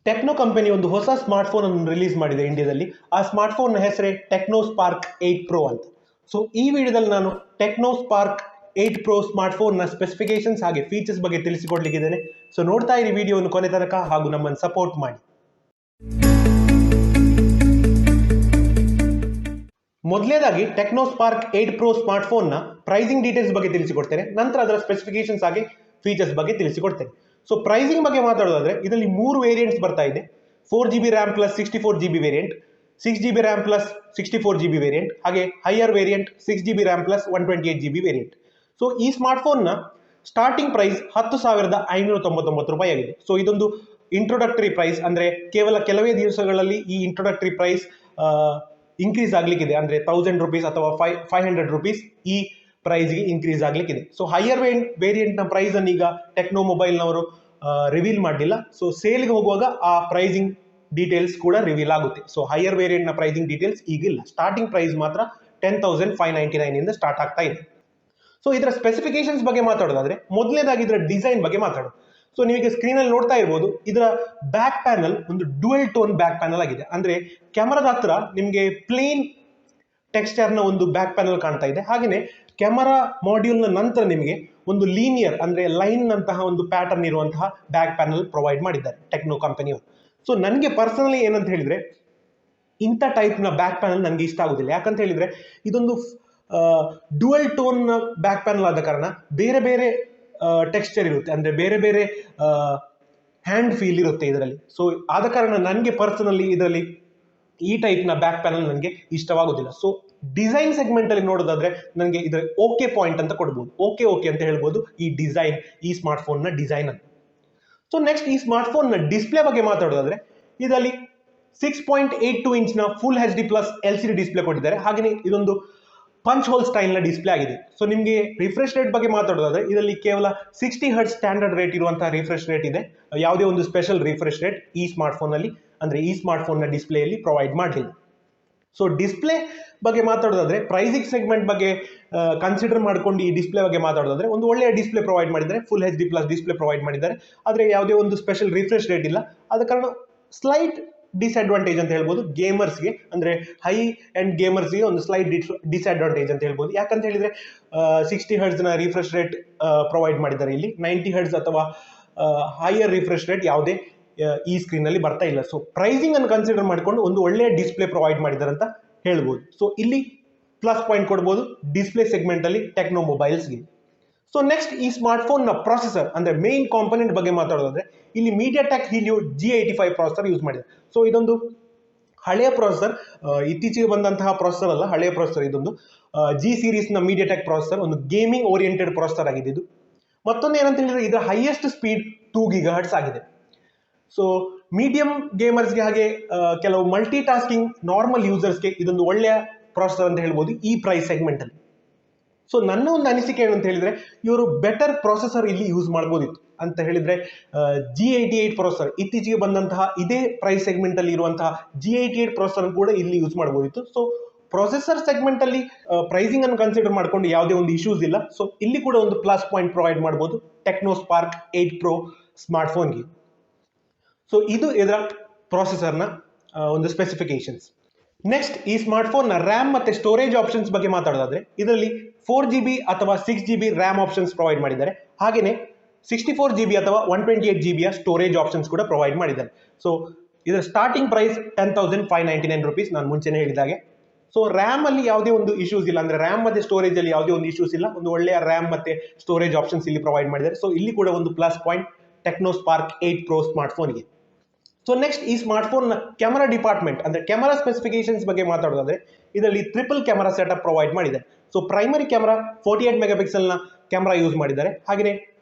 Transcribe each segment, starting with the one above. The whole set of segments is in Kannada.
ಟೆಕ್ನೋ ಕಂಪನಿ ಒಂದು ಹೊಸ ಸ್ಮಾರ್ಟ್ಫೋನ್ ಅನ್ನು ರಿಲೀಸ್ ಮಾಡಿದೆ ಇಂಡಿಯಾದಲ್ಲಿ. ಆ ಸ್ಮಾರ್ಟ್ಫೋನ್ ಹೆಸರೇ ಟೆಕ್ನೋ ಸ್ಪಾರ್ಕ್ 8 Pro ಅಂತ. ಸೊ ಈ ವಿಡಿಯೋದಲ್ಲಿ ನಾನು ಟೆಕ್ನೋ ಸ್ಪಾರ್ಕ್ 8 Pro ಸ್ಮಾರ್ಟ್ಫೋನ್ ನ ಸ್ಪೆಸಿಫಿಕೇಶನ್ಸ್ ಹಾಗೆ ಫೀಚರ್ಸ್ ಬಗ್ಗೆ ತಿಳಿಸಿಕೊಡ್ಲಿಕ್ಕಿದ್ದೇನೆ. ಸೊ ನೋಡ್ತಾ ಇರಿ ವಿಡಿಯೋವನ್ನು ಕೊನೆ ತನಕ ಹಾಗೂ ನಮ್ಮನ್ನು ಸಪೋರ್ಟ್ ಮಾಡಿ. ಮೊದಲನೇದಾಗಿ ಟೆಕ್ನೋ ಸ್ಪಾರ್ಕ್ 8 Pro ಸ್ಮಾರ್ಟ್ಫೋನ್ ನ ಪ್ರೈಸಿಂಗ್ ಡೀಟೇಲ್ಸ್ ಬಗ್ಗೆ ತಿಳಿಸಿಕೊಡ್ತೇನೆ. ನಂತರ ಅದರ ಸ್ಪೆಸಿಫಿಕೇಶನ್ಸ್ ಹಾಗೆ ಫೀಚರ್ಸ್ ಬಗ್ಗೆ ತಿಳಿಸಿಕೊಡ್ತೇನೆ. ಸೊ ಪ್ರೈಸಿಂಗ್ ಬಗ್ಗೆ ಮಾತಾಡೋದಾದ್ರೆ ಇದರಲ್ಲಿ 3 ವೇರಿಯಂಟ್ಸ್ ಬರ್ತಾ ಇದೆ. 4GB RAM plus 64GB variant, 6GB RAM plus 64GB variant, ಹಾಗೆ higher variant 6GB RAM plus 128GB variant. So ಈ ಸ್ಮಾರ್ಟ್ಫೋನ್ ನ ಸ್ಟಾರ್ಟಿಂಗ್ ಪ್ರೈಸ್ 10,599 ರೂಪಾಯಿ ಆಗಿದೆ. ಸೊ ಇದೊಂದು ಇಂಟ್ರೊಡಕ್ಟರಿ ಪ್ರೈಸ್, ಅಂದ್ರೆ ಕೇವಲ ಕೆಲವೇ ದಿವಸಗಳಲ್ಲಿ ಈ ಇಂಟ್ರೊಡಕ್ಟರಿ ಪ್ರೈಸ್ ಇನ್ಕ್ರೀಸ್ ಆಗ್ಲಿಕ್ಕಿದೆ. ಅಂದ್ರೆ 1000 ರೂಪೀಸ್ ಅಥವಾ 500 ರೂಪೀಸ್ ಈ ಪ್ರೈಸ್ಗೆ ಇನ್ಕ್ರೀಸ್ ಆಗ್ಲಿಕ್ಕಿದೆ. ಸೊ ಹೈಯರ್ ವೇರಿಯಂಟ್ ನ ಪ್ರೈಸ್ ಅನ್ನು ಈಗ ಟೆಕ್ನೋ ಮೊಬೈಲ್ ನವರು ರಿವೀಲ್ ಮಾಡಲಿಲ್ಲ. ಸೊ ಸೇಲ್ಗೆ ಹೋಗುವಾಗ ಆ ಪ್ರೈಸಿಂಗ್ ಡೀಟೇಲ್ಸ್ ಕೂಡ ರಿವೀಲ್ ಆಗುತ್ತೆ. ಸೊ ಹೈಯರ್ ವೇರಿಯಂಟ್ ನ ಪ್ರೈಸಿಂಗ್ ಡೀಟೇಲ್ಸ್ ಈಗಿಲ್ಲ. ಸ್ಟಾರ್ಟಿಂಗ್ ಪ್ರೈಸ್ ಮಾತ್ರ 10,599 ಇಂದ ಸ್ಟಾರ್ಟ್ ಆಗ್ತಾ ಇದೆ. ಸೊ ಇದರ ಸ್ಪೆಸಿಫಿಕೇಶನ್ಸ್ ಬಗ್ಗೆ ಮಾತಾಡೋದಾದ್ರೆ ಮೊದಲನೇದಾಗಿ ಇದರ ಡಿಸೈನ್ ಬಗ್ಗೆ ಮಾತಾಡೋದು. ಸೊ ನೀವೀಗ ಸ್ಕ್ರೀನ್ ಅಲ್ಲಿ ನೋಡ್ತಾ ಇರ್ಬೋದು, ಇದರ ಬ್ಯಾಕ್ ಪ್ಯಾನಲ್ ಒಂದು ಡ್ಯುಯಲ್ ಟೋನ್ ಬ್ಯಾಕ್ ಪ್ಯಾನಲ್ ಆಗಿದೆ. ಅಂದ್ರೆ ಕ್ಯಾಮರಾದ ಹತ್ರ ನಿಮಗೆ ಪ್ಲೇನ್ ಟೆಕ್ಸ್ಚರ್ ನ ಒಂದು ಬ್ಯಾಕ್ ಪ್ಯಾನಲ್ ಕಾಣ್ತಾ ಇದೆ. ಹಾಗೇನೆ ಕ್ಯಾಮರಾ ಮಾಡ್ಯೂಲ್ ನ ನಂತರ ನಿಮಗೆ ಒಂದು ಲೀನಿಯರ್ ಅಂದ್ರೆ ಲೈನ್ ನಂತಹ ಒಂದು ಪ್ಯಾಟರ್ನ್ ಇರುವಂತಹ ಬ್ಯಾಕ್ ಪ್ಯಾನಲ್ ಪ್ರೊವೈಡ್ ಮಾಡಿದ್ದಾರೆ ಟೆಕ್ನೋ ಕಂಪನಿಯವರು. ಸೊ ನನಗೆ ಪರ್ಸನಲಿ ಏನಂತ ಹೇಳಿದ್ರೆ ಇಂಥ ಟೈಪ್ ನ ಬ್ಯಾಕ್ ಪ್ಯಾನಲ್ ನನಗೆ ಇಷ್ಟ ಆಗುದಿಲ್ಲ. ಯಾಕಂತ ಹೇಳಿದ್ರೆ ಇದೊಂದು ಡ್ಯುಯಲ್ ಟೋನ್ ಬ್ಯಾಕ್ ಪ್ಯಾನಲ್ ಆದ ಕಾರಣ ಬೇರೆ ಬೇರೆ ಟೆಕ್ಸ್ಚರ್ ಇರುತ್ತೆ, ಅಂದ್ರೆ ಬೇರೆ ಬೇರೆ ಹ್ಯಾಂಡ್ ಫೀಲ್ ಇರುತ್ತೆ ಇದರಲ್ಲಿ. ಸೊ ಆದ ಕಾರಣ ನನಗೆ ಪರ್ಸನಲಿ ಇದರಲ್ಲಿ ಈ ಟೈಪ್ ನ ಬ್ಯಾಕ್ ಪ್ಯಾನಲ್ ನನಗೆ ಇಷ್ಟವಾಗುದಿಲ್ಲ. ಸೊ ಡಿಸೈನ್ ಸೆಗ್ಮೆಂಟ್ ಅಲ್ಲಿ ನೋಡೋದಾದ್ರೆ ನನಗೆ ಇದರ ಓಕೆ ಪಾಯಿಂಟ್ ಅಂತ ಕೊಡ್ಬೋದು, ಓಕೆ ಅಂತ ಹೇಳ್ಬೋದು ಈ ಡಿಸೈನ್, ಈ ಸ್ಮಾರ್ಟ್ ಫೋನ್ ನ ಡಿಸೈನ್ ಅಂತ. ಸೊ ನೆಕ್ಸ್ಟ್ ಈ ಸ್ಮಾರ್ಟ್ ಫೋನ್ ನ ಡಿಸ್ಪ್ಲೇ ಬಗ್ಗೆ ಮಾತಾಡೋದಾದ್ರೆ ಇದರಲ್ಲಿ 6.82 ಇಂಚ್ ನ full HD plus LCD display ಕೊಟ್ಟಿದ್ದಾರೆ. ಹಾಗೆ ಇದೊಂದು ಪಂಚ್ ಹೋಲ್ ಸ್ಟೈಲ್ ನ ಡಿಸ್ಪ್ಲೇ ಆಗಿದೆ. ಸೊ ನಿಮಗೆ ರಿಫ್ರೆಶ್ ರೇಟ್ ಬಗ್ಗೆ ಮಾತಾಡೋದಾದ್ರೆ ಇದರಲ್ಲಿ ಕೇವಲ 60 Hz ಸ್ಟ್ಯಾಂಡರ್ಡ್ ರೇಟ್ ಇರುವಂತಹ ರಿಫ್ರೆಶ್ ರೇಟ್ ಇದೆ. ಯಾವುದೇ ಒಂದು ಸ್ಪೆಷಲ್ ರಿಫ್ರೆಶ್ ರೇಟ್ ಈ ಸ್ಮಾರ್ಟ್ ಫೋನ್ ಅಲ್ಲಿ ಅಂದ್ರೆ ಈ ಸ್ಮಾರ್ಟ್ ಫೋನ್ ನ ಡಿಸ್ಪ್ಲೇಯಲ್ಲಿ ಪ್ರೊವೈಡ್ ಮಾಡಲಿಲ್ಲ. ಸೊ ಡಿಸ್ಪ್ಲೇ ಬಗ್ಗೆ ಮಾತಾಡೋದಾದ್ರೆ ಪ್ರೈಸಿಂಗ್ ಸೆಗ್ಮೆಂಟ್ ಬಗ್ಗೆ ಕನ್ಸಿಡರ್ ಮಾಡ್ಕೊಂಡು ಈ ಡಿಸ್ಪ್ಲೇ ಬಗ್ಗೆ ಮಾತಾಡೋದಾದ್ರೆ ಒಂದು ಒಳ್ಳೆಯ ಡಿಸ್ಪ್ಲೇ ಪ್ರೊವೈಡ್ ಮಾಡಿದ್ದಾರೆ, full HD plus display provide ಮಾಡಿದ್ದಾರೆ. ಆದರೆ ಯಾವುದೇ ಒಂದು ಸ್ಪೆಷಲ್ ರಿಫ್ರೆಶ್ ರೇಟ್ ಇಲ್ಲ. ಆದ ಕಾರಣ ಸ್ಲೈಟ್ ಡಿಸ್ಅಡ್ವಾಂಟೇಜ್ ಅಂತ ಹೇಳ್ಬೋದು ಗೇಮರ್ಸ್ಗೆ, ಅಂದ್ರೆ ಹೈ ಅಂಡ್ ಗೇಮರ್ಸ್ಗೆ ಒಂದು ಸ್ಲೈಟ್ ಡಿಸ್ಅಡ್ವಾಂಟೇಜ್ ಅಂತ ಹೇಳ್ಬೋದು. ಯಾಕಂತ ಹೇಳಿದ್ರೆ 60 Hz ನ ರಿಫ್ರೆಶ್ ರೇಟ್ ಪ್ರೊವೈಡ್ ಮಾಡಿದ್ದಾರೆ. ಇಲ್ಲಿ 90 Hz ಅಥವಾ ಹೈಯರ್ ರಿಫ್ರೆಶ್ ರೇಟ್ ಯಾವುದೇ ಈ ಸ್ಕ್ರೀನ್ ಅಲ್ಲಿ ಬರ್ತಾ ಇಲ್ಲ. ಸೊ ಪ್ರೈಸಿಂಗ್ ಅನ್ನು ಕನ್ಸಿಡರ್ ಮಾಡಿಕೊಂಡು ಒಂದು ಒಳ್ಳೆಯ ಡಿಸ್ಪ್ಲೇ ಪ್ರೊವೈಡ್ ಮಾಡಿದ್ದಾರೆ ಅಂತ ಹೇಳ್ಬೋದು. ಸೊ ಇಲ್ಲಿ ಪ್ಲಸ್ ಪಾಯಿಂಟ್ ಕೊಡ್ಬೋದು ಡಿಸ್ಪ್ಲೇ ಸೆಗ್ಮೆಂಟ್ ಅಲ್ಲಿ ಟೆಕ್ನೋ ಮೊಬೈಲ್ಸ್ಗೆ. ಸೊ ನೆಕ್ಸ್ಟ್ ಈ ಸ್ಮಾರ್ಟ್ ಫೋನ್ ನ ಪ್ರೊಸೆಸರ್ ಅಂದ್ರೆ ಮೇನ್ ಕಾಂಪೊನೆಂಟ್ ಬಗ್ಗೆ ಮಾತಾಡೋದಾದ್ರೆ ಇಲ್ಲಿ MediaTek Helio G85 processor use ಮಾಡಿದೆ. ಸೊ ಇದೊಂದು ಹಳೆಯ ಪ್ರೊಸೆಸರ್, ಇತ್ತೀಚೆಗೆ ಬಂದಂತಹ ಪ್ರೊಸೆಸರ್ ಅಲ್ಲ, ಹಳೆಯ ಪ್ರೊಸೆಸರ್. ಇದೊಂದು G ಸೀರೀಸ್ ನ MediaTek ಪ್ರೊಸೆಸರ್, ಒಂದು ಗೇಮಿಂಗ್ ಓರಿಯೆಂಟೆಡ್ ಪ್ರೊಸೆಸರ್ ಆಗಿದೆ ಇದು. ಮತ್ತೊಂದು ಏನಂತ ಹೇಳಿದ್ರೆ ಇದರ ಹೈಯೆಸ್ಟ್ ಸ್ಪೀಡ್ 2 GHz ಆಗಿದೆ. ಸೊ ಮೀಡಿಯಂ ಗೇಮರ್ಸ್ಗೆ ಹಾಗೆ ಕೆಲವು ಮಲ್ಟಿ ಟಾಸ್ಕಿಂಗ್ ನಾರ್ಮಲ್ ಯೂಸರ್ಸ್ಗೆ ಇದೊಂದು ಒಳ್ಳೆಯ ಪ್ರೊಸೆಸರ್ ಅಂತ ಹೇಳ್ಬೋದು ಈ ಪ್ರೈಸ್ ಸೆಗ್ಮೆಂಟ್ ಅಲ್ಲಿ. ಸೊ ನನ್ನ ಒಂದು ಅನಿಸಿಕೆ ಏನಂತ ಹೇಳಿದ್ರೆ ಇವರು ಬೆಟರ್ ಪ್ರೊಸೆಸರ್ ಇಲ್ಲಿ ಯೂಸ್ ಮಾಡ್ಬೋದಿತ್ತು. ಅಂತ ಹೇಳಿದ್ರೆ G88 ಪ್ರೊಸೆಸರ್, ಇತ್ತೀಚೆಗೆ ಬಂದಂತಹ ಇದೇ ಪ್ರೈಸ್ ಸೆಗ್ಮೆಂಟ್ ಅಲ್ಲಿ ಇರುವಂತಹ G88 ಪ್ರೊಸೆಸರ್ ಕೂಡ ಇಲ್ಲಿ ಯೂಸ್ ಮಾಡಬಹುದಿತ್ತು. ಸೊ ಪ್ರೊಸೆಸರ್ ಸೆಗ್ಮೆಂಟ್ ಅಲ್ಲಿ ಪ್ರೈಸಿಂಗ್ ಅನ್ನು ಕನ್ಸಿಡರ್ ಮಾಡ್ಕೊಂಡು ಯಾವುದೇ ಒಂದು ಇಶ್ಯೂಸ್ ಇಲ್ಲ. ಸೊ ಇಲ್ಲಿ ಕೂಡ ಒಂದು ಪ್ಲಸ್ ಪಾಯಿಂಟ್ ಪ್ರೊವೈಡ್ ಮಾಡಬಹುದು ಟೆಕ್ನೋ ಸ್ಪಾರ್ಕ್ 8 Pro ಸ್ಮಾರ್ಟ್ ಫೋನ್ಗೆ. ಸೊ ಇದು ಇದರ ಪ್ರೊಸೆಸರ್ನ ಒಂದು ಸ್ಪೆಸಿಫಿಕೇಶನ್ಸ್. ನೆಕ್ಸ್ಟ್ ಈ ಸ್ಮಾರ್ಟ್ ಫೋನ್ ನ ರ್ಯಾಮ್ ಮತ್ತೆ ಸ್ಟೋರೇಜ್ ಆಪ್ಷನ್ಸ್ ಬಗ್ಗೆ ಮಾತಾಡೋದಾದ್ರೆ ಇದರಲ್ಲಿ 4GB ಅಥವಾ 6GB ರ್ಯಾಮ್ ಆಪ್ಷನ್ಸ್ ಪ್ರೊವೈಡ್ ಮಾಡಿದ್ದಾರೆ. ಹಾಗೇನೆ 64GB ಅಥವಾ 128GB ಸ್ಟೋರೇಜ್ ಆಪ್ಷನ್ಸ್ ಕೂಡ ಪ್ರೊವೈಡ್ ಮಾಡಿದ್ದಾರೆ. ಸೊ ಇದರ ಸ್ಟಾರ್ಟಿಂಗ್ ಪ್ರೈಸ್ 10,599 ರೂಪೀಸ್, ನಾನು ಮುಂಚೆನೆ ಹೇಳಿದಾಗೆ. ಸೊ ರ್ಯಾಮ್ ಅಲ್ಲಿ ಯಾವುದೇ ಒಂದು ಇಶ್ಯೂಸ್ ಇಲ್ಲ, ಅಂದ್ರೆ ರ್ಯಾಮ್ ಮತ್ತೆ ಸ್ಟೋರೇಜ್ ಅಲ್ಲಿ ಯಾವುದೇ ಒಂದು ಇಶ್ಯೂಸ್ ಇಲ್ಲ. ಒಂದು ಒಳ್ಳೆಯ ರ್ಯಾಮ್ ಮತ್ತೆ ಸ್ಟೋರೇಜ್ ಆಪ್ಷನ್ಸ್ ಇಲ್ಲಿ ಪ್ರೊವೈಡ್ ಮಾಡಿದ್ದಾರೆ. ಸೊ ಇಲ್ಲಿ ಕೂಡ ಒಂದು plus point Techno Spark 8 Pro smart ಫೋನ್ಗೆ. ಸೊ ನೆಕ್ಸ್ಟ್ ಈ ಸ್ಮಾರ್ಟ್ ಫೋನ್ ನ ಕ್ಯಾಮರಾ ಡಿಪಾರ್ಟ್ಮೆಂಟ್ ಅಂದ್ರೆ ಕ್ಯಾಮರಾ ಸ್ಪೆಸಿಫಿಕೇಶನ್ಸ್ ಬಗ್ಗೆ ಮಾತಾಡೋದಾದ್ರೆ ಇದರಲ್ಲಿ ಟ್ರಿಪಲ್ ಕ್ಯಾಮರಾ ಸೆಟಪ್ ಪ್ರೊವೈಡ್ ಮಾಡಿದ್ದಾರೆ. ಸೊ ಪ್ರೈಮರಿ ಕ್ಯಾಮರಾ 48 ಮೆಗಾಪಿಕ್ಸೆಲ್ ನ ಕ್ಯಾಮರಾ ಯೂಸ್ ಮಾಡಿದ್ದಾರೆ. ಹಾಗೆಯೇ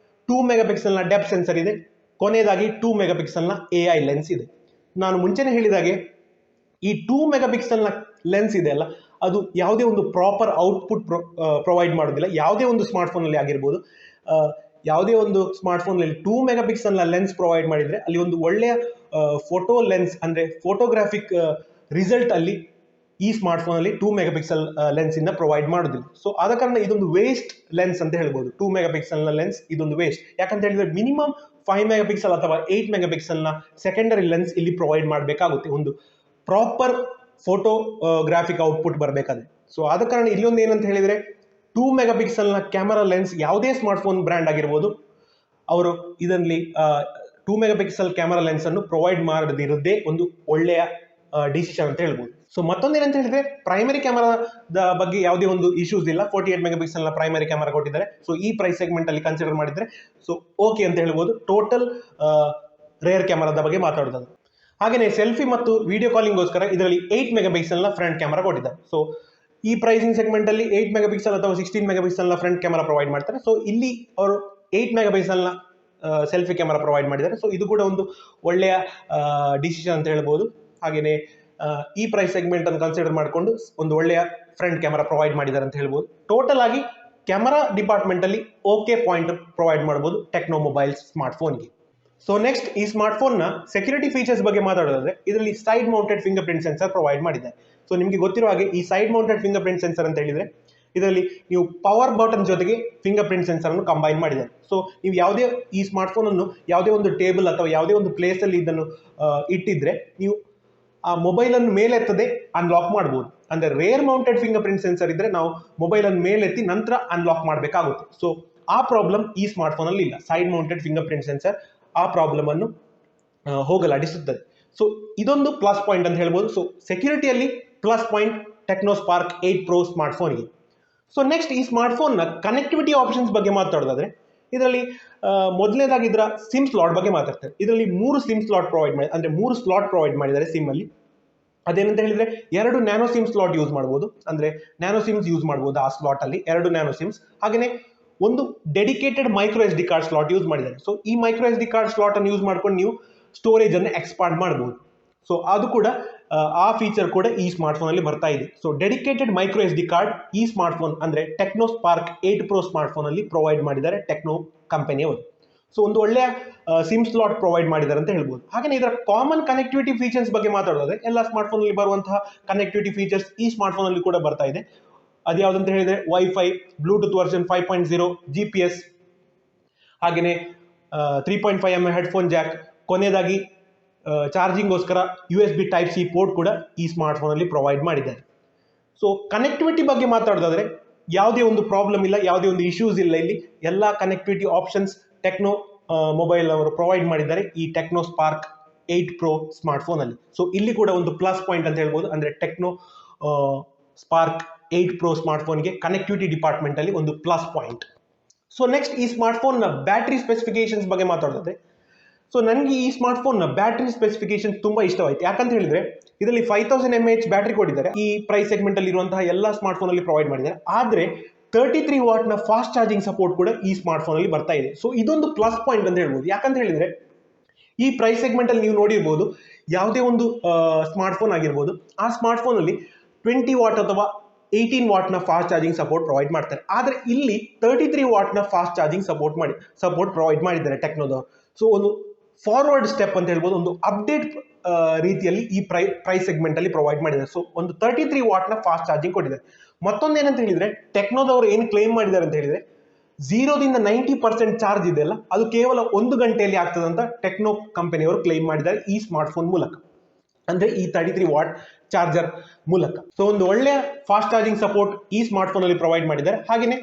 2 ಮೆಗಾಪಿಕ್ಸೆಲ್ ನ ಡೆಪ್ತ್ ಸೆನ್ಸರ್ ಇದೆ. ಕೊನೆಯದಾಗಿ 2 ಮೆಗಾಪಿಕ್ಸೆಲ್ ನ AI ಲೆನ್ಸ್ ಇದೆ. ನಾನು ಮುಂಚೆನೆ ಹೇಳಿದಾಗೆ ಈ 2 ಮೆಗಾಪಿಕ್ಸೆಲ್ ನ ಲೆನ್ಸ್ ಇದೆ ಅಲ್ಲ, ಅದು ಯಾವುದೇ ಒಂದು ಪ್ರಾಪರ್ ಔಟ್ಪುಟ್ ಪ್ರೊವೈಡ್ ಮಾಡೋದಿಲ್ಲ. ಯಾವುದೇ ಒಂದು ಸ್ಮಾರ್ಟ್ ಫೋನ್ ಅಲ್ಲಿ ಆಗಿರ್ಬೋದು, ಯಾವುದೇ ಒಂದು ಸ್ಮಾರ್ಟ್ ಫೋನ್ ಅಲ್ಲಿ 2 ಮೆಗಾಪಿಕ್ಸೆಲ್ ನ ಲೆನ್ಸ್ ಪ್ರೊವೈಡ್ ಮಾಡಿದ್ರೆ ಅಲ್ಲಿ ಒಂದು ಒಳ್ಳೆಯ ಫೋಟೋ ಲೆನ್ಸ್ ಅಂದ್ರೆ ಫೋಟೋಗ್ರಾಫಿಕ್ ರಿಸಲ್ಟ್ ಅಲ್ಲಿ ಈ ಸ್ಮಾರ್ಟ್ ಫೋನ್ ಅಲ್ಲಿ 2 ಮೆಗಾಪಿಕ್ಸೆಲ್ ಲೆನ್ಸ್ ಇಂದ ಪ್ರೊವೈಡ್ ಮಾಡೋದಿಲ್ಲ. ಸೊ ಆದ ಕಾರಣ ಇದೊಂದು ವೇಸ್ಟ್ ಲೆನ್ಸ್ ಅಂತ ಹೇಳ್ಬೋದು. 2 ಮೆಗಾಪಿಕ್ಸೆಲ್ ನ ಲೆನ್ಸ್ ಇದೊಂದು ವೇಸ್ಟ್. ಯಾಕಂತ ಹೇಳಿದ್ರೆ ಮಿನಿಮಮ್ 5 ಮೆಗಾ ಪಿಕ್ಸೆಲ್ ಅಥವಾ 8 ಮೆಗಾ ಪಿಕ್ಸೆಲ್ನ ಸೆಕೆಂಡರಿ ಲೆನ್ಸ್ ಇಲ್ಲಿ ಪ್ರೊವೈಡ್ ಮಾಡಬೇಕಾಗುತ್ತೆ, ಒಂದು ಪ್ರಾಪರ್ ಫೋಟೋಗ್ರಾಫಿಕ್ ಔಟ್ಪುಟ್ ಬರಬೇಕಾದ್ರೆ. ಸೊ ಆದ ಕಾರಣ ಇಲ್ಲೊಂದು ಏನಂತ ಹೇಳಿದರೆ 2 ಮೆಗಾ ಪಿಕ್ಸೆಲ್ನ ಕ್ಯಾಮರಾ ಲೆನ್ಸ್ ಯಾವುದೇ ಸ್ಮಾರ್ಟ್ಫೋನ್ ಬ್ರ್ಯಾಂಡ್ ಆಗಿರ್ಬೋದು ಅವರು ಇದರಲ್ಲಿ 2 ಮೆಗಾ ಪಿಕ್ಸೆಲ್ ಕ್ಯಾಮರಾ ಲೆನ್ಸ್ ಅನ್ನು ಪ್ರೊವೈಡ್ ಮಾಡದಿರೋದೇ ಒಂದು ಒಳ್ಳೆಯ ಡಿಸಿಷನ್ ಅಂತ ಹೇಳ್ಬೋದು. ಸೊ ಮತ್ತೊಂದು ಏನಂತ ಹೇಳಿದ್ರೆ ಪ್ರೈಮರಿ ಕ್ಯಾಮರಾದ ಬಗ್ಗೆ ಯಾವುದೇ ಒಂದು ಇಶ್ಯೂಸ್ ಇಲ್ಲ, 48 ಮೆಗಾ ಪಿಕ್ಸೆಲ್ನ ಪ್ರೈಮರಿ ಕ್ಯಾಮರಾ ಕೊಟ್ಟಿದ್ದಾರೆ. ಸೊ ಈ ಪ್ರೈಸ್ ಸೆಗ್ಮೆಂಟ್ ಅಲ್ಲಿ ಕನ್ಸಿಡರ್ ಮಾಡಿದ್ರೆ ಸೊ ಓಕೆ ಅಂತ ಹೇಳ್ಬೋದು. ಟೋಟಲ್ ರೇರ್ ಕ್ಯಾಮರಾದ ಬಗ್ಗೆ ಮಾತಾಡೋದು. ಹಾಗೆಯೇ ಸೆಲ್ಫಿ ಮತ್ತು ವಿಡಿಯೋ ಕಾಲಿಂಗ್ಗೋಸ್ಕರ ಇದರಲ್ಲಿ 8 ಮೆಗಾ ಪಿಕ್ಸೆಲ್ನ ಫ್ರಂಟ್ ಕ್ಯಾಮರಾ ಕೊಟ್ಟಿದ್ದಾರೆ. ಸೊ ಈ ಪ್ರೈಸಿಂಗ್ ಸೆಗ್ಮೆಂಟ್ ಅಲ್ಲಿ 8 ಮೆಗಾ ಪಿಕ್ಸೆಲ್ ಅಥವಾ 16 ಮೆಗಾ ಪಿಕ್ಸೆಲ್ನ ಫ್ರಂಟ್ ಕ್ಯಾಮರಾ ಪ್ರೊವೈಡ್ ಮಾಡ್ತಾರೆ. ಸೊ ಇಲ್ಲಿ ಅವರು 8 ಮೆಗಾ ಪಿಕ್ಸೆಲ್ನ ಸೆಲ್ಫಿ ಕ್ಯಾಮರಾ ಪ್ರೊವೈಡ್ ಮಾಡಿದ್ದಾರೆ. ಸೊ ಇದು ಕೂಡ ಒಂದು ಒಳ್ಳೆಯ ಡಿಸಿಷನ್ ಅಂತ ಹೇಳ್ಬೋದು. ಹಾಗೆಯೇ ಈ ಪ್ರೈಸ್ ಸೆಗ್ಮೆಂಟ್ ಅನ್ನು ಕನ್ಸಿಡರ್ ಮಾಡಿಕೊಂಡು ಒಂದು ಒಳ್ಳೆಯ ಫ್ರಂಟ್ ಕ್ಯಾಮರಾ ಪ್ರೊವೈಡ್ ಮಾಡಿದ್ದಾರೆ ಅಂತ ಹೇಳ್ಬೋದು. ಟೋಟಲ್ ಆಗಿ ಕ್ಯಾಮರಾ ಡಿಪಾರ್ಟ್ಮೆಂಟ್ ಅಲ್ಲಿ ಓಕೆ ಪಾಯಿಂಟ್ ಪ್ರೊವೈಡ್ ಮಾಡಬಹುದು ಟೆಕ್ನೋ ಮೊಬೈಲ್ಸ್ ಸ್ಮಾರ್ಟ್ಫೋನ್ಗೆ. ಸೊ ನೆಕ್ಸ್ಟ್ ಈ ಸ್ಮಾರ್ಟ್ಫೋನ್ನ ಸೆಕ್ಯೂರಿಟಿ ಫೀಚರ್ಸ್ ಬಗ್ಗೆ ಮಾತಾಡೋದಾದ್ರೆ ಇದರಲ್ಲಿ side mounted finger print sensor provide ಮಾಡಿದ್ದಾರೆ. ಸೊ ನಿಮಗೆ ಗೊತ್ತಿರೋ ಹಾಗೆ ಈ side mounted finger print sensor ಅಂತ ಹೇಳಿದ್ರೆ ಇದರಲ್ಲಿ ನೀವು ಪವರ್ ಬಟನ್ ಜೊತೆಗೆ ಫಿಂಗರ್ ಪ್ರಿಂಟ್ ಸೆನ್ಸರ್ ಅನ್ನು ಕಂಬೈನ್ ಮಾಡಿದ್ದಾರೆ. ಸೊ ನೀವು ಯಾವುದೇ ಈ ಸ್ಮಾರ್ಟ್ಫೋನ್ ಅನ್ನು ಯಾವುದೇ ಒಂದು ಟೇಬಲ್ ಅಥವಾ ಯಾವುದೇ ಒಂದು ಪ್ಲೇಸ್ ಅಲ್ಲಿ ಇದನ್ನು ಇಟ್ಟಿದ್ರೆ ನೀವು ಆ ಮೊಬೈಲ್ ಅನ್ನು ಮೇಲೆತ್ತದೆ ಅನ್ಲಾಕ್ ಮಾಡಬಹುದು. ಅಂದ್ರೆ rear mounted finger print sensor ಇದ್ರೆ ನಾವು ಮೊಬೈಲ್ ಅನ್ನು ಮೇಲೆತ್ತಿ ನಂತರ ಅನ್ಲಾಕ್ ಮಾಡಬೇಕಾಗುತ್ತೆ. ಸೊ ಆ ಪ್ರಾಬ್ಲಮ್ ಈ ಸ್ಮಾರ್ಟ್ಫೋನ್ ಅಲ್ಲಿ ಇಲ್ಲ. Side mounted finger print sensor ಆ ಪ್ರಾಬ್ಲಮ್ ಅನ್ನು ಹೋಗಲಾಡಿಸುತ್ತದೆ. ಸೊ ಇದೊಂದು ಪ್ಲಸ್ ಪಾಯಿಂಟ್ ಅಂತ ಹೇಳ್ಬೋದು. ಸೊ ಸೆಕ್ಯೂರಿಟಿಯಲ್ಲಿ plus point Techno Spark 8 Pro ಸ್ಮಾರ್ಟ್ಫೋನ್ಗೆ. ಸೊ ನೆಕ್ಸ್ಟ್ ಈ ಸ್ಮಾರ್ಟ್ಫೋನ್ನ ಕನೆಕ್ಟಿವಿಟಿ ಆಪ್ಷನ್ಸ್ ಬಗ್ಗೆ ಮಾತಾಡೋದಾದ್ರೆ ಇದರಲ್ಲಿ ಮೊದಲನೇದಾಗಿ ಇದರ ಸಿಮ್ ಸ್ಲಾಟ್ ಬಗ್ಗೆ ಮಾತಾಡ್ತಾರೆ. ಇದರಲ್ಲಿ 3 ಸಿಮ್ ಸ್ಲಾಟ್ ಪ್ರೊವೈಡ್ ಮಾಡಿ, ಅಂದ್ರೆ 3 ಸ್ಲಾಟ್ ಪ್ರೊವೈಡ್ ಮಾಡಿದ್ದಾರೆ ಸಿಮ್ ಅಲ್ಲಿ. ಅದೇನಂತ ಹೇಳಿದ್ರೆ 2 ನ್ಯಾನೋ ಸಿಮ್ ಸ್ಲಾಟ್ ಯೂಸ್ ಮಾಡಬಹುದು, ಅಂದ್ರೆ ನ್ಯಾನೋ ಸಿಮ್ಸ್ ಯೂಸ್ ಮಾಡಬಹುದು ಆ ಸ್ಲಾಟ್ ಅಲ್ಲಿ 2 ನ್ಯಾನೋ ಸಿಮ್ಸ್. ಹಾಗೆಯೇ ಒಂದು dedicated micro S D card slot use ಮಾಡಿದ್ದಾರೆ. ಸೊ ಈ micro S D card slot ಅನ್ನು ಯೂಸ್ ಮಾಡ್ಕೊಂಡು ನೀವು ಸ್ಟೋರೇಜ್ ಅನ್ನು ಎಕ್ಸ್ಪಾಂಡ್ ಮಾಡಬಹುದು. ಸೊ ಅದು ಕೂಡ ಆ ಫೀಚರ್ ಕೂಡ ಈ ಸ್ಮಾರ್ಟ್ಫೋನ್ ಅಲ್ಲಿ ಬರ್ತಾ ಇದೆ. So dedicated micro S D card ಈ ಸ್ಮಾರ್ಟ್ಫೋನ್ ಅಂದ್ರೆ ಟೆಕ್ನೋ ಸ್ಪಾರ್ಕ್ 8 Pro ಸ್ಮಾರ್ಟ್ಫೋನ್ ಅಲ್ಲಿ ಪ್ರೊವೈಡ್ ಮಾಡಿದ್ದಾರೆ ಟೆಕ್ನೋ ಕಂಪನಿಯವರು. ಸೊ ಒಂದು ಒಳ್ಳೆಯ ಸಿಮ್ ಸ್ಲಾಟ್ ಪ್ರೊವೈಡ್ ಮಾಡಿದ್ದಾರೆ ಅಂತ ಹೇಳ್ಬೋದು. ಹಾಗೆ ಇದರ ಕಾಮನ್ ಕನೆಕ್ಟಿವಿಟಿ ಫೀಚರ್ಸ್ ಬಗ್ಗೆ ಮಾತಾಡೋದಾದ್ರೆ ಎಲ್ಲ ಸ್ಮಾರ್ಟ್ಫೋನ್ ಅಲ್ಲಿ ಬರುವಂತಹ ಕನೆಕ್ಟಿವಿಟಿ ಫೀಚರ್ಸ್ ಈ ಸ್ಮಾರ್ಟ್ಫೋನ್ ಅಲ್ಲಿ ಕೂಡ ಬರ್ತಾ ಇದೆ. ಅದ್ಯಾವುದಂತ ಹೇಳಿದ್ರೆ ವೈಫೈ, ಬ್ಲೂಟೂತ್ ವರ್ಷನ್ 5.0, GPS, ಹಾಗೆಯೇ 3.5mm ಹೆಡ್ಫೋನ್ ಜಾಕ್, ಕೊನೆಯದಾಗಿ ಚಾರ್ಜಿಂಗ್ಗೋಸ್ಕರ USB Type-C ಪೋರ್ಟ್ ಕೂಡ ಈ ಸ್ಮಾರ್ಟ್ಫೋನ್ ಅಲ್ಲಿ ಪ್ರೊವೈಡ್ ಮಾಡಿದ್ದಾರೆ. ಸೊ ಕನೆಕ್ಟಿವಿಟಿ ಬಗ್ಗೆ ಮಾತಾಡೋದಾದ್ರೆ ಯಾವುದೇ ಒಂದು ಪ್ರಾಬ್ಲಮ್ ಇಲ್ಲ, ಯಾವುದೇ ಒಂದು ಇಶ್ಯೂಸ್ ಇಲ್ಲ. ಇಲ್ಲಿ ಎಲ್ಲ ಕನೆಕ್ಟಿವಿಟಿ ಆಪ್ಷನ್ಸ್ ಟೆಕ್ನೋ ಮೊಬೈಲ್ ಅವರು ಪ್ರೊವೈಡ್ ಮಾಡಿದ್ದಾರೆ ಈ ಟೆಕ್ನೋ ಸ್ಪಾರ್ಕ್ 8 Pro ಸ್ಮಾರ್ಟ್ಫೋನ್ ಅಲ್ಲಿ. ಸೊ ಇಲ್ಲಿ ಕೂಡ ಒಂದು ಪ್ಲಸ್ ಪಾಯಿಂಟ್ ಅಂತ ಹೇಳ್ಬೋದು. ಅಂದ್ರೆ ಟೆಕ್ನೋ ಸ್ಪಾರ್ಕ್ 8 Pro ಸ್ಮಾರ್ಟ್ಫೋನ್ಗೆ ಕನೆಕ್ಟಿವಿಟಿ ಡಿಪಾರ್ಟ್ಮೆಂಟ್ ಅಲ್ಲಿ ಒಂದು ಪ್ಲಸ್ ಪಾಯಿಂಟ್. ಸೊ ನೆಕ್ಸ್ಟ್ ಈ ಸ್ಮಾರ್ಟ್ಫೋನ್ ನ ಬ್ಯಾಟರಿ ಸ್ಪೆಸಿಫಿಕೇಶನ್ಸ್ ಬಗ್ಗೆ ಮಾತಾಡೋದಾದ್ರೆ ಸೊ ನನಗೆ ಈ ಸ್ಮಾರ್ಟ್ಫೋನ್ ನ ಬ್ಯಾಟರಿ ಸ್ಪೆಸಿಫಿಕೇಶನ್ ತುಂಬಾ ಇಷ್ಟವಾಯಿತು. ಯಾಕಂತ ಹೇಳಿದ್ರೆ ಇದರಲ್ಲಿ 5000 mAh ಬ್ಯಾಟರಿ ಕೊಟ್ಟಿದ್ದಾರೆ. ಈ ಪ್ರೈಸ್ ಸೆಗ್ಮೆಂಟ್ ಅಲ್ಲಿ ಇರುವಂತಹ ಎಲ್ಲ ಸ್ಮಾರ್ಟ್ಫೋನ್ ಅಲ್ಲಿ ಪ್ರೊವೈಡ್ ಮಾಡಿದ್ದಾರೆ. ಆದ್ರೆ 33 ವಾಟ್ ನ ಫಾಸ್ಟ್ ಚಾರ್ಜಿಂಗ್ ಸಪೋರ್ಟ್ ಕೂಡ ಈ ಸ್ಮಾರ್ಟ್ಫೋನ್ ಅಲ್ಲಿ ಬರ್ತಾ ಇದೆ. ಸೊ ಇದೊಂದು ಪ್ಲಸ್ ಪಾಯಿಂಟ್ ಅಂತ ಹೇಳ್ಬೋದು. ಯಾಕಂತ ಹೇಳಿದ್ರೆ ಈ ಪ್ರೈಸ್ ಸೆಗ್ಮೆಂಟ್ ಅಲ್ಲಿ ನೀವು ನೋಡಿರ್ಬೋದು ಯಾವುದೇ ಒಂದು ಸ್ಮಾರ್ಟ್ಫೋನ್ ಆಗಿರ್ಬೋದು ಆ ಸ್ಮಾರ್ಟ್ಫೋನ್ ಅಲ್ಲಿ 20 ವಾಟ್ ಅಥವಾ 18 ವಾಟ್ ನ ಫಾಸ್ಟ್ ಚಾರ್ಜಿಂಗ್ ಸಪೋರ್ಟ್ ಪ್ರೊವೈಡ್ ಮಾಡ್ತಾರೆ. ಆದ್ರೆ ಇಲ್ಲಿ 33 ವಾಟ್ ನ ಫಾಸ್ಟ್ ಚಾರ್ಜಿಂಗ್ ಸಪೋರ್ಟ್ ಪ್ರೊವೈಡ್ ಮಾಡಿದ್ದಾರೆ ಟೆಕ್ನೋದವರು. ಸೊ ಒಂದು ಫಾರ್ವರ್ಡ್ ಸ್ಟೆಪ್ ಅಂತ ಹೇಳ್ಬೋದು, ಒಂದು ಅಪ್ಡೇಟ್ ರೀತಿಯಲ್ಲಿ ಈ ಪ್ರೈಸ್ ಸೆಗ್ಮೆಂಟ್ ಅಲ್ಲಿ ಪ್ರೊವೈಡ್ ಮಾಡಿದ್ದಾರೆ. ಸೊ ಒಂದು 33 ವಾಟ್ ನ ಫಾಸ್ಟ್ ಚಾರ್ಜಿಂಗ್ ಕೊಟ್ಟಿದ್ದಾರೆ. ಮತ್ತೊಂದು ಏನಂತ ಹೇಳಿದ್ರೆ ಟೆಕ್ನೋದವರು ಏನು ಕ್ಲೈಮ್ ಮಾಡಿದ್ದಾರೆ ಅಂತ ಹೇಳಿದ್ರೆ 0ದಿಂದ 90% ಚಾರ್ಜ್ ಇದೆಯಲ್ಲ ಅದು ಕೇವಲ 1 ಗಂಟೆಯಲ್ಲಿ ಆಗ್ತದೆ ಅಂತ ಟೆಕ್ನೋ ಕಂಪನಿಯವರು ಕ್ಲೈಮ್ ಮಾಡಿದ್ದಾರೆ ಈ ಸ್ಮಾರ್ಟ್ಫೋನ್ ಮೂಲಕ, ಅಂದ್ರೆ ಈ 33 ವಾಟ್ ಚಾರ್ಜರ್ ಮೂಲಕ. ಸೊ ಒಂದು ಒಳ್ಳೆಯ ಫಾಸ್ಟ್ ಚಾರ್ಜಿಂಗ್ ಸಪೋರ್ಟ್ ಈ ಸ್ಮಾರ್ಟ್ಫೋನ್ ಅಲ್ಲಿ ಪ್ರೊವೈಡ್ ಮಾಡಿದ್ದಾರೆ. ಹಾಗೆಯೇ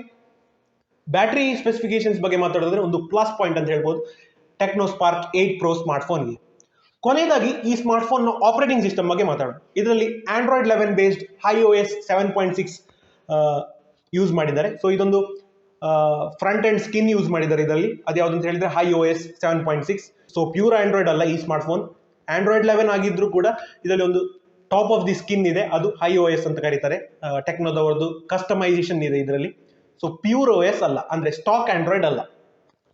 ಬ್ಯಾಟರಿ ಸ್ಪೆಸಿಫಿಕೇಶನ್ಸ್ ಬಗ್ಗೆ ಮಾತಾಡೋದ್ರೆ ಒಂದು ಪ್ಲಸ್ ಪಾಯಿಂಟ್ ಅಂತ ಹೇಳ್ಬೋದು ಟೆಕ್ನೋ ಸ್ಪಾರ್ಕ್ 8 Pro ಸ್ಮಾರ್ಟ್ಫೋನ್ಗೆ. ಕೊನೆಯದಾಗಿ ಈ ಸ್ಮಾರ್ಟ್ಫೋನ್ ನ ಆಪರೇಟಿಂಗ್ ಸಿಸ್ಟಮ್ ಬಗ್ಗೆ ಮಾತಾಡೋಣ. ಇದರಲ್ಲಿ Android 11 ಬೇಸ್ಡ್ iOS 7.6 ಯೂಸ್ ಮಾಡಿದ್ದಾರೆ. ಸೊ ಇದೊಂದು ಫ್ರಂಟ್ ಅಂಡ್ ಸ್ಕಿನ್ ಯೂಸ್ ಮಾಡಿದ್ದಾರೆ ಇದರಲ್ಲಿ. ಅದ್ಯಾವುದು ಅಂತ ಹೇಳಿದ್ರೆ iOS 7.6. ಸೊ ಪ್ಯೂರ್ ಆಂಡ್ರಾಯ್ಡ್ ಅಲ್ಲ ಈ ಸ್ಮಾರ್ಟ್ಫೋನ್. Android 11 ಆಗಿದ್ರು ಕೂಡ ಇದರಲ್ಲಿ ಒಂದು ಟಾಪ್ ಆಫ್ ದಿ ಸ್ಕಿನ್ ಇದೆ, ಅದು iOS ಅಂತ ಕರೀತಾರೆ. ಟೆಕ್ನೋದವರದ್ದು ಕಸ್ಟಮೈಸೇಷನ್ ಇದೆ ಇದರಲ್ಲಿ. ಸೊ ಪ್ಯೂರ್ OS ಅಲ್ಲ, ಅಂದ್ರೆ ಸ್ಟಾಕ್ ಆಂಡ್ರಾಯ್ಡ್ ಅಲ್ಲ.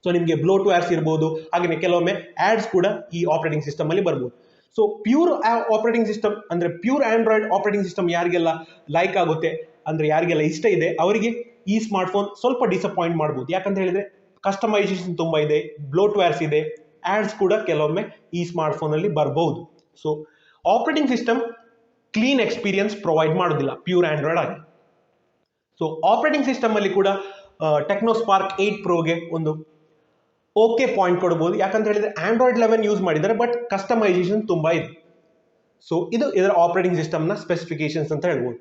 ಸೊ ನಿಮಗೆ ಬ್ಲೋಟ್ವೇರ್ಸ್ ಇರ್ಬೋದು, ಹಾಗೆಯೇ ಕೆಲವೊಮ್ಮೆ ಆಡ್ಸ್ ಕೂಡ ಈ ಆಪರೇಟಿಂಗ್ ಸಿಸ್ಟಮ್ ಅಲ್ಲಿ ಬರ್ಬೋದು. ಸೊ ಪ್ಯೂರ್ ಆಪರೇಟಿಂಗ್ ಸಿಸ್ಟಮ್ ಅಂದ್ರೆ ಪ್ಯೂರ್ ಆಂಡ್ರಾಯ್ಡ್ ಆಪರೇಟಿಂಗ್ ಸಿಸ್ಟಮ್ ಯಾರಿಗೆಲ್ಲ ಲೈಕ್ ಆಗುತ್ತೆ, ಅಂದ್ರೆ ಯಾರಿಗೆಲ್ಲ ಇಷ್ಟ ಇದೆ ಅವರಿಗೆ ಈ ಸ್ಮಾರ್ಟ್ಫೋನ್ ಸ್ವಲ್ಪ ಡಿಸಪಾಯಿಂಟ್ ಮಾಡ್ಬೋದು. ಯಾಕಂತ ಹೇಳಿದ್ರೆ ಕಸ್ಟಮೈಸೇಷನ್ ತುಂಬಾ ಇದೆ, ಬ್ಲೋಟ್ವೇರ್ಸ್ ಇದೆ, ಆಡ್ಸ್ ಕೂಡ ಕೆಲವೊಮ್ಮೆ ಈ ಸ್ಮಾರ್ಟ್ಫೋನ್ ಅಲ್ಲಿ ಬರಬಹುದು. So operating system clean experience provide ಮಾಡೋದಿಲ್ಲ ಪ್ಯೂರ್ ಆಂಡ್ರಾಯ್ಡ್ ಆಗಿ. ಸೊ ಆಪರೇಟಿಂಗ್ ಸಿಸ್ಟಮ್ ಅಲ್ಲಿ ಕೂಡ ಟೆಕ್ನೋ ಸ್ಪಾರ್ಕ್ 8 Proಗೆ ಒಂದು ಓಕೆ ಪಾಯಿಂಟ್ ಕೊಡ್ಬೋದು, ಯಾಕಂತ ಹೇಳಿದ್ರೆ ಆಂಡ್ರಾಯ್ಡ್ 11 ಯೂಸ್ ಮಾಡಿದ್ದಾರೆ, ಬಟ್ ಕಸ್ಟಮೈಸೇಷನ್ ತುಂಬಾ ಇದೆ. ಸೊ ಇದು ಇದರ ಆಪರೇಟಿಂಗ್ ಸಿಸ್ಟಮ್ನ ಸ್ಪೆಸಿಫಿಕೇಶನ್ಸ್ ಅಂತ ಹೇಳ್ಬೋದು.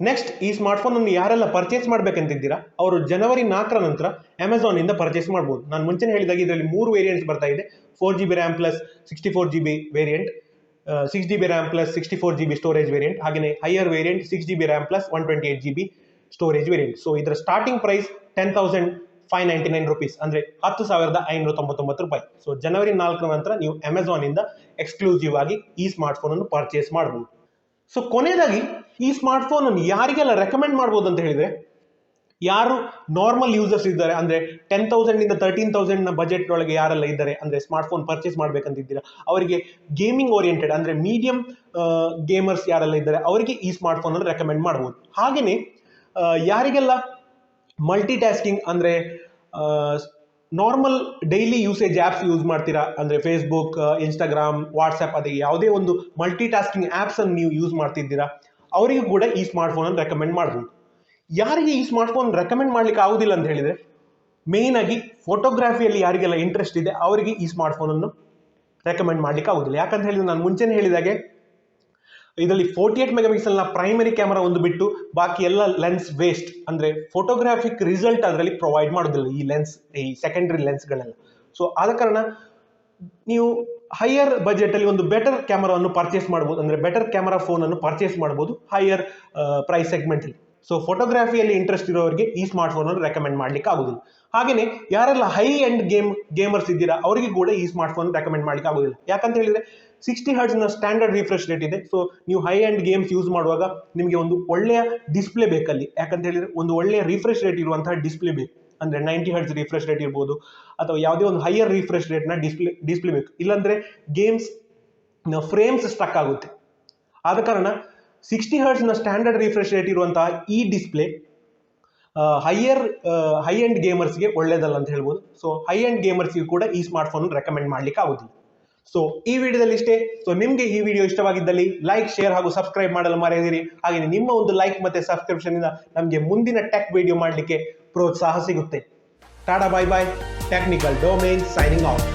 ನೆಕ್ಸ್ಟ್, ಈ ಸ್ಮಾರ್ಟ್ಫೋನ್ ಅನ್ನು ಯಾರೆಲ್ಲ ಪರ್ಚೇಸ್ ಮಾಡ್ಬೇಕಂತಿದ್ದೀರಾ ಅವರು ಜನವರಿ 4 ನಂತರ ಅಮೆಝಾನ್ ಇಂದ ಪರ್ಚೇಸ್ ಮಾಡ್ಬೋದು. ನಾನು ಮುಂಚೆ ಹೇಳಿದಾಗ ಇದರಲ್ಲಿ 3 ವೇರಿಯಂಟ್ಸ್ ಬರ್ತಾ ಇದೆ. 4GB RAM plus 64GB variant, 6GB RAM plus 64GB storage variant, ಹಾಗೆಯೇ higher variant 6GB RAM plus 128GB storage variant. So ಇದರ ಸ್ಟಾರ್ಟಿಂಗ್ ಪ್ರೈಸ್ 10,599 rupees, ಅಂದ್ರೆ 10,599 ರೂಪಾಯಿ. ಸೊ ಜನವರಿ 4 ನಂತರ ನೀವು ಅಮೆಝಾನ್ ಇಂದ ಎಕ್ಸ್ಕ್ಲೂಸಿವ್ ಆಗಿ ಈ ಸ್ಮಾರ್ಟ್ಫೋನ್ ಅನ್ನು ಪರ್ಚೇಸ್ ಮಾಡಬಹುದು. ಸೊ ಕೊನೆಯದಾಗಿ ಈ ಸ್ಮಾರ್ಟ್ಫೋನ್ ಅನ್ನು ಯಾರಿಗೆಲ್ಲ ರೆಕಮೆಂಡ್ ಮಾಡಬಹುದು ಅಂತ ಹೇಳಿದ್ರೆ, ಯಾರು ನಾರ್ಮಲ್ ಯೂಸರ್ಸ್ ಇದ್ದಾರೆ, ಅಂದ್ರೆ 10,000 ಇಂದ 13,000 ನ ಬಜೆಟ್ ಒಳಗೆ ಯಾರೆಲ್ಲ ಇದ್ದಾರೆ, ಅಂದ್ರೆ ಸ್ಮಾರ್ಟ್ಫೋನ್ ಪರ್ಚೇಸ್ ಮಾಡ್ಬೇಕಂತಿದ್ದೀರಾ ಅವರಿಗೆ, ಗೇಮಿಂಗ್ ಓರಿಯೆಂಟೆಡ್ ಅಂದ್ರೆ ಮೀಡಿಯಂ ಗೇಮರ್ಸ್ ಯಾರೆಲ್ಲ ಇದ್ದಾರೆ ಅವರಿಗೆ ಈ ಸ್ಮಾರ್ಟ್ಫೋನ್ ಅನ್ನು ರೆಕಮೆಂಡ್ ಮಾಡಬಹುದು. ಹಾಗೆಯೇ ಯಾರಿಗೆಲ್ಲ ಮಲ್ಟಿ ಟಾಸ್ಕಿಂಗ್ ಅಂದ್ರೆ normal daily usage apps use ಮಾಡ್ತೀರಾ, ಅಂದ್ರೆ ಫೇಸ್ಬುಕ್, ಇನ್ಸ್ಟಾಗ್ರಾಮ್, ವಾಟ್ಸ್ಆ್ಯಪ್, ಅದೇ ಯಾವುದೇ ಒಂದು ಮಲ್ಟಿ ಟಾಸ್ಕಿಂಗ್ ಆ್ಯಪ್ಸ್ ಅನ್ನು ನೀವು ಯೂಸ್ ಮಾಡ್ತಿದ್ದೀರಾ ಅವರಿಗೂ ಕೂಡ ಈ ಸ್ಮಾರ್ಟ್ಫೋನ್ ಅನ್ನು ರೆಕಮೆಂಡ್ ಮಾಡಬಹುದು. ಯಾರಿಗೆ ಈ ಸ್ಮಾರ್ಟ್ಫೋನ್ ರೆಕಮೆಂಡ್ ಮಾಡ್ಲಿಕ್ಕೆ ಆಗುದಿಲ್ಲ ಅಂತ ಹೇಳಿದ್ರೆ, ಮೇನ್ ಆಗಿ ಫೋಟೋಗ್ರಫಿಯಲ್ಲಿ ಯಾರಿಗೆಲ್ಲ ಇಂಟ್ರೆಸ್ಟ್ ಇದೆ ಅವರಿಗೆ ಈ ಸ್ಮಾರ್ಟ್ಫೋನ್ ಅನ್ನು ರೆಕಮೆಂಡ್ ಮಾಡ್ಲಿಕ್ಕೆ ಆಗುದಿಲ್ಲ. ಯಾಕಂತ ಹೇಳಿದ್ರೆ ನಾನು ಮುಂಚೆನೇ ಹೇಳಿದಾಗೆ ಇದರಲ್ಲಿ 48 ಮೆಗಾಪಿಕ್ಸೆಲ್ ನ ಪ್ರೈಮರಿ ಕ್ಯಾಮೆರಾ ಒಂದು ಬಿಟ್ಟು ಬಾಕಿ ಎಲ್ಲ ಲೆನ್ಸ್ ವೇಸ್ಟ್, ಅಂದ್ರೆ ಫೋಟೋಗ್ರಾಫಿಕ್ ರಿಸಲ್ಟ್ ಅದರಲ್ಲಿ ಪ್ರೊವೈಡ್ ಮಾಡೋದಿಲ್ಲ ಈ ಲೆನ್ಸ್, ಈ ಸೆಕೆಂಡರಿ ಲೆನ್ಸ್ಗಳೆಲ್ಲ. ಸೊ ಆದ ಕಾರಣ ನೀವು ಹೈಯರ್ ಬಜೆಟ್ ಅಲ್ಲಿ ಒಂದು ಬೆಟರ್ ಕ್ಯಾಮರಾವನ್ನು ಪರ್ಚೇಸ್ ಮಾಡಬಹುದು, ಅಂದ್ರೆ ಬೆಟರ್ ಕ್ಯಾಮರಾ ಫೋನ್ ಅನ್ನು ಪರ್ಚೇಸ್ ಮಾಡಬಹುದು ಹೈಯರ್ ಪ್ರೈಸ್ ಸೆಗ್ಮೆಂಟ್ ಅಲ್ಲಿ. ಸೊ ಫೋಟೋಗ್ರಫಿಯಲ್ಲಿ ಇಂಟ್ರೆಸ್ಟ್ ಇರೋರಿಗೆ ಈ ಸ್ಮಾರ್ಟ್ ಫೋನ್ ಅನ್ನು ರೆಕಮೆಂಡ್ ಮಾಡ್ಲಿಕ್ಕೆ ಆಗುದಿಲ್ಲ. ಹಾಗೇನೆ ಯಾರೆಲ್ಲ ಹೈ ಎಂಡ್ ಗೇಮರ್ಸ್ ಇದ್ದೀರಾ ಅವರಿಗೆ ಕೂಡ ಈ ಸ್ಮಾರ್ಟ್ ಫೋನ್ ರೆಕಮೆಂಡ್ ಮಾಡ್ಲಿಕ್ಕೆ ಆಗುದಿಲ್ಲ. ಯಾಕಂತ ಹೇಳಿದ್ರೆ 60 Hz ನ ಸ್ಟ್ಯಾಂಡರ್ಡ್ ರಿಫ್ರೆಶ್ ರೇಟ್ ಇದೆ. ಸೊ ನೀವು ಹೈ ಎಂಡ್ ಗೇಮ್ಸ್ ಯೂಸ್ ಮಾಡುವಾಗ ನಿಮಗೆ ಒಂದು ಒಳ್ಳೆಯ ಡಿಸ್ಪ್ಲೇ ಬೇಕಲ್ಲಿ. ಯಾಕಂತ ಹೇಳಿದ್ರೆ ಒಂದು ಒಳ್ಳೆಯ ರಿಫ್ರೆಶ್ ರೇಟ್ ಇರುವಂತಹ ಡಿಸ್ಪ್ಲೇ ಬೇಕು, ಅಂದ್ರೆ 90 Hz ರಿಫ್ರೆಶ್ ರೇಟ್ ಇರ್ಬೋದು, ಅಥವಾ ಯಾವುದೇ ಒಂದು ಹೈಯರ್ ರಿಫ್ರೆಶ್ ರೇಟ್ ನ ಡಿಸ್ಪ್ಲೇ ಬೇಕು. ಇಲ್ಲಾಂದ್ರೆ ಗೇಮ್ಸ್ ಫ್ರೇಮ್ಸ್ ಸ್ಟಕ್ ಆಗುತ್ತೆ. ಆದ ಕಾರಣ 60 Hz ನ ಸ್ಟ್ಯಾಂಡರ್ಡ್ ರಿಫ್ರೆಶ್ ರೇಟ್ ಇರುವಂತಹ ಈ ಡಿಸ್ಪ್ಲೇ ಹೈ ಎಂಡ್ ಗೇಮರ್ಸ್ಗೆ ಒಳ್ಳೇದಲ್ಲ ಅಂತ ಹೇಳ್ಬೋದು. ಸೊ ಹೈ ಎಂಡ್ ಗೇಮರ್ಸ್ಗೆ ಕೂಡ ಈ ಸ್ಮಾರ್ಟ್ ಫೋನ್ ರೆಕಮೆಂಡ್ ಮಾಡ್ಲಿಕ್ಕೆ ಆಗುದಿಲ್ಲ. ಸೊ ಈ ವಿಡಿಯೋದಲ್ಲಿ ಇಷ್ಟೇ. ಸೊ ನಿಮ್ಗೆ ಈ ವಿಡಿಯೋ ಇಷ್ಟವಾಗಿದ್ದಲ್ಲಿ ಲೈಕ್, ಶೇರ್ ಹಾಗೂ ಸಬ್ಸ್ಕ್ರೈಬ್ ಮಾಡಲು ಮರೆಯದಿರಿ. ಹಾಗೆ ನಿಮ್ಮ ಒಂದು ಲೈಕ್ ಮತ್ತೆ ಸಬ್ಸ್ಕ್ರಿಪ್ಷನ್ ಇಂದ ನಮಗೆ ಮುಂದಿನ ಟೆಕ್ ವಿಡಿಯೋ ಮಾಡಲಿಕ್ಕೆ ಪ್ರೋತ್ಸಾಹ ಸಿಗುತ್ತೆ. Tata, bye bye. Technical domain signing off.